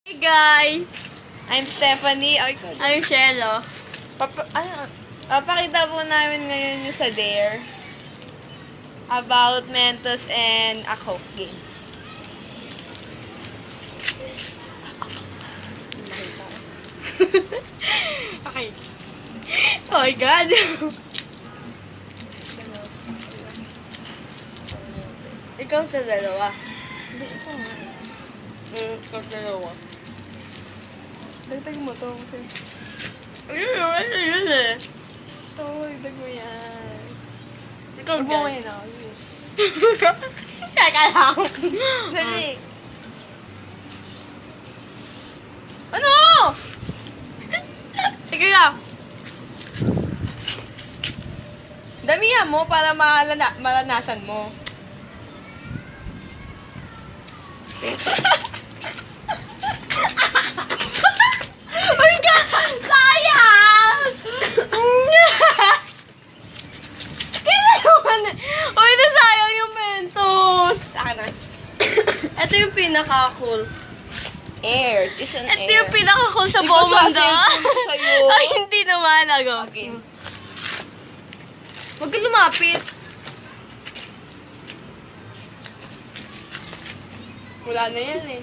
Hey guys! I'm Stephanie. I'm Shelo. Pakita po namin ngayon yung sa Dare about Mentos and a Coke game. Okay. Oh my God! Ikaw sa dalawa. Hindi, ito nga. Ikaw sa dalawa. Dagdag mo to. Ayun yun eh. Ito, dagdag mo yan. Ikaw Huwag mo dyan. ngayon ako. Kaka lang. Dali. Ano? Sige lang. Damihan mo para malanasan mo. Oh my God! Sayang! Uy, nasayang yung Mentos. Saan na? Ito yung pinaka-cool. Air. It's an Ito air. yung pinaka-cool sa Di buong ba mundo. sasabihin ko sa'yo? Ay, hindi naman. Ako. Okay. Huwag ka lumapit. Wala na yan eh.